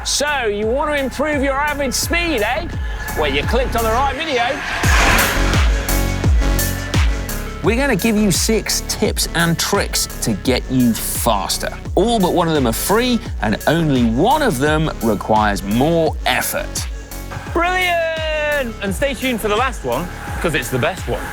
So, you want to improve your average speed, eh? Well, you clicked on the right video. We're going to give you 6 tips and tricks to get you faster. All but one of them are free, and only one of them requires more effort. Brilliant! And stay tuned for the last one, because it's the best one.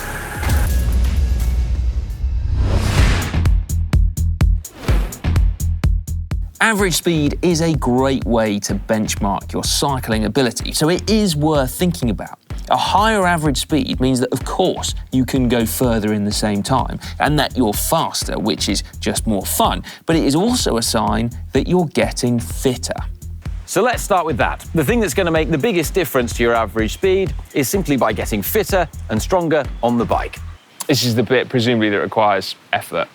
Average speed is a great way to benchmark your cycling ability, so it is worth thinking about. A higher average speed means that, of course, you can go further in the same time, and that you're faster, which is just more fun, but it is also a sign that you're getting fitter. So let's start with that. The thing that's going to make the biggest difference to your average speed is simply by getting fitter and stronger on the bike. This is the bit, presumably, that requires effort.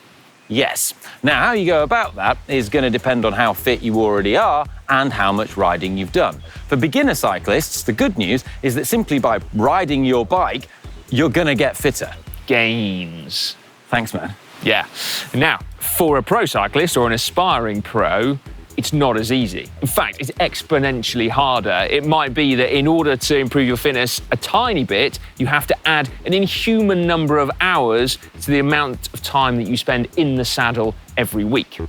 Yes. Now, how you go about that is going to depend on how fit you already are and how much riding you've done. For beginner cyclists, the good news is that simply by riding your bike, you're going to get fitter. Gains. Thanks, man. Yeah. Now, for a pro cyclist or an aspiring pro, it's not as easy. In fact, it's exponentially harder. It might be that in order to improve your fitness a tiny bit, you have to add an inhuman number of hours to the amount of time that you spend in the saddle every week.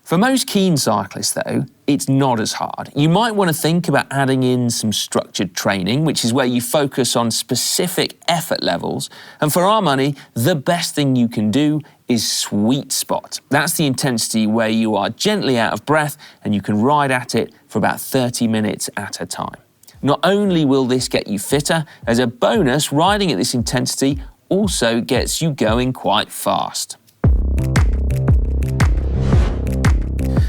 For most keen cyclists, though, it's not as hard. You might want to think about adding in some structured training, which is where you focus on specific effort levels. And for our money, the best thing you can do is sweet spot. That's the intensity where you are gently out of breath and you can ride at it for about 30 minutes at a time. Not only will this get you fitter, as a bonus, riding at this intensity also gets you going quite fast.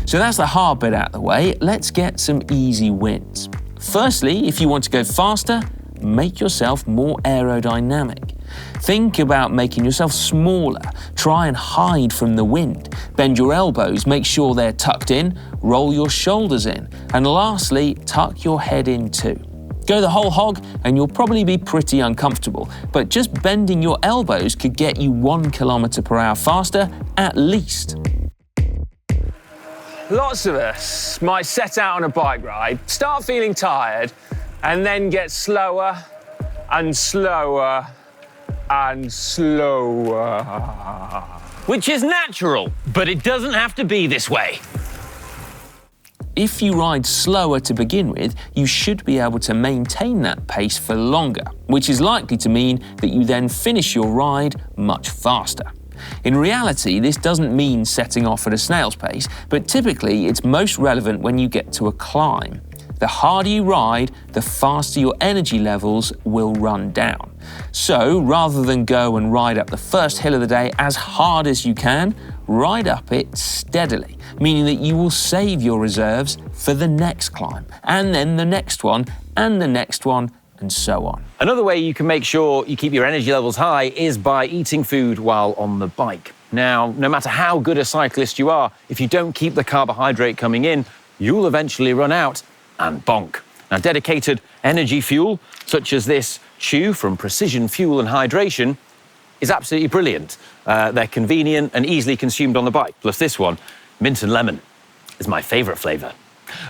So that's the hard bit out of the way. Let's get some easy wins. Firstly, if you want to go faster, make yourself more aerodynamic. Think about making yourself smaller. Try and hide from the wind. Bend your elbows, make sure they're tucked in, roll your shoulders in. And lastly, tuck your head in too. Go the whole hog and you'll probably be pretty uncomfortable, but just bending your elbows could get you 1 km/h faster at least. Lots of us might set out on a bike ride, start feeling tired, and then get slower and slower and slower. Which is natural, but it doesn't have to be this way. If you ride slower to begin with, you should be able to maintain that pace for longer, which is likely to mean that you then finish your ride much faster. In reality, this doesn't mean setting off at a snail's pace, but typically it's most relevant when you get to a climb. The harder you ride, the faster your energy levels will run down. So rather than go and ride up the first hill of the day as hard as you can, ride up it steadily, meaning that you will save your reserves for the next climb, and then the next one, and the next one, and so on. Another way you can make sure you keep your energy levels high is by eating food while on the bike. Now, no matter how good a cyclist you are, if you don't keep the carbohydrate coming in, you'll eventually run out and bonk. Now, dedicated energy fuel, such as this chew from Precision Fuel and Hydration, is absolutely brilliant. They're convenient and easily consumed on the bike. Plus this one, mint and lemon, is my favorite flavor.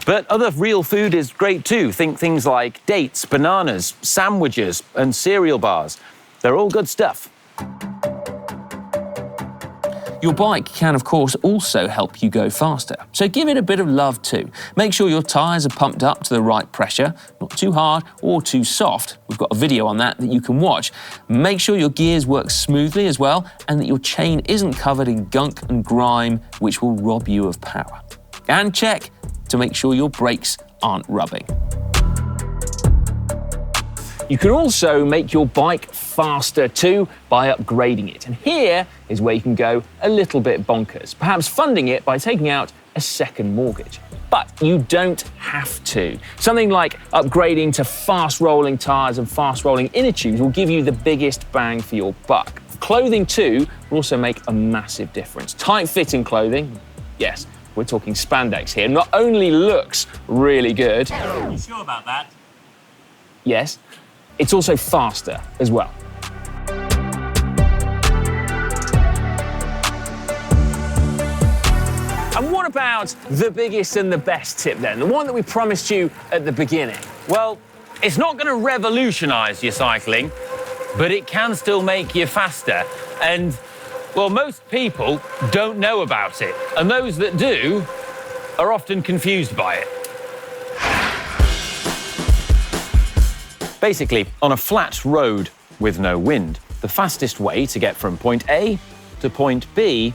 But other real food is great too. Think things like dates, bananas, sandwiches, and cereal bars. They're all good stuff. Your bike can, of course, also help you go faster, so give it a bit of love too. Make sure your tyres are pumped up to the right pressure, not too hard or too soft. We've got a video on that you can watch. Make sure your gears work smoothly as well, and that your chain isn't covered in gunk and grime, which will rob you of power. And check to make sure your brakes aren't rubbing. You can also make your bike faster too by upgrading it. And here is where you can go a little bit bonkers, perhaps funding it by taking out a second mortgage. But you don't have to. Something like upgrading to fast rolling tyres and fast rolling inner tubes will give you the biggest bang for your buck. Clothing too will also make a massive difference. Tight fitting clothing, yes, we're talking spandex here, not only looks really good. You sure about that? Yes. It's also faster as well. And what about the biggest and the best tip then? The one that we promised you at the beginning? Well, it's not going to revolutionise your cycling, but it can still make you faster. And, well, most people don't know about it. And those that do are often confused by it. Basically, on a flat road with no wind, the fastest way to get from point A to point B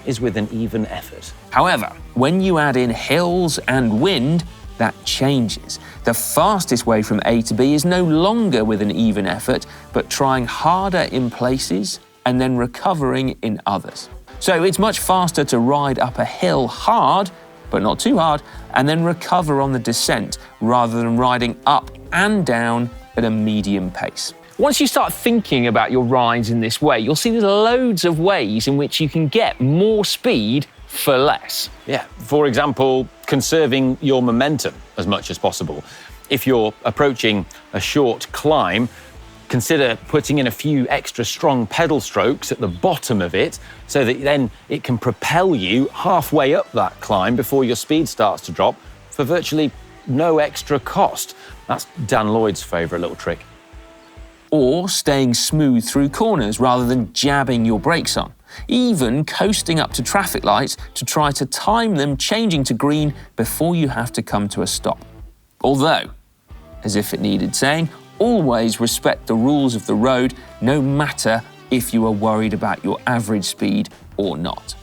is with an even effort. However, when you add in hills and wind, that changes. The fastest way from A to B is no longer with an even effort, but trying harder in places and then recovering in others. So it's much faster to ride up a hill hard, but not too hard, and then recover on the descent, rather than riding up and down at a medium pace. Once you start thinking about your rides in this way, you'll see there's loads of ways in which you can get more speed for less. Yeah, for example, conserving your momentum as much as possible. If you're approaching a short climb, consider putting in a few extra strong pedal strokes at the bottom of it so that then it can propel you halfway up that climb before your speed starts to drop for virtually no extra cost. That's Dan Lloyd's favourite little trick. Or staying smooth through corners rather than jabbing your brakes on. Even coasting up to traffic lights to try to time them changing to green before you have to come to a stop. Although, as if it needed saying, always respect the rules of the road, no matter if you are worried about your average speed or not.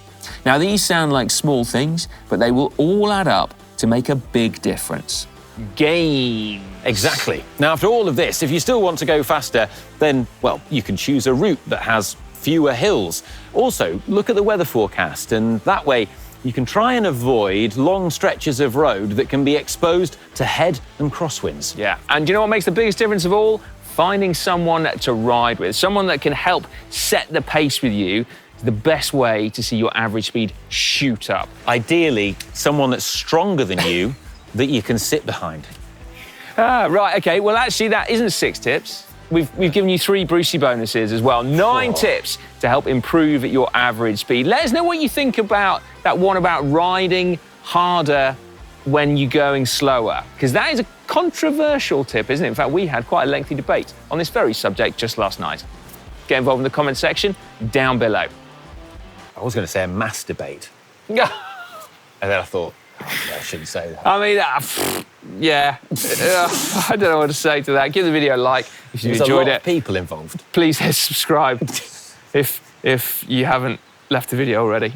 Now, these sound like small things, but they will all add up to make a big difference. Game. Exactly. Now, after all of this, if you still want to go faster, then, well, you can choose a route that has fewer hills. Also, look at the weather forecast, and that way you can try and avoid long stretches of road that can be exposed to head and crosswinds. Yeah, and you know what makes the biggest difference of all? Finding someone to ride with, someone that can help set the pace with you is the best way to see your average speed shoot up. Ideally, someone that's stronger than you that you can sit behind. Right, okay, well actually that isn't 6 tips. We've given you 3 Brucey bonuses as well. 9 tips to help improve your average speed. Let us know what you think about that one about riding harder when you're going slower, because that is a controversial tip, isn't it? In fact, we had quite a lengthy debate on this very subject just last night. Get involved in the comment section down below. I was going to say a mass debate. And then I thought, I shouldn't say that. I mean, yeah. I don't know what to say to that. Give the video a like if you enjoyed it. There's a lot of people involved. Please hit subscribe if you haven't left the video already.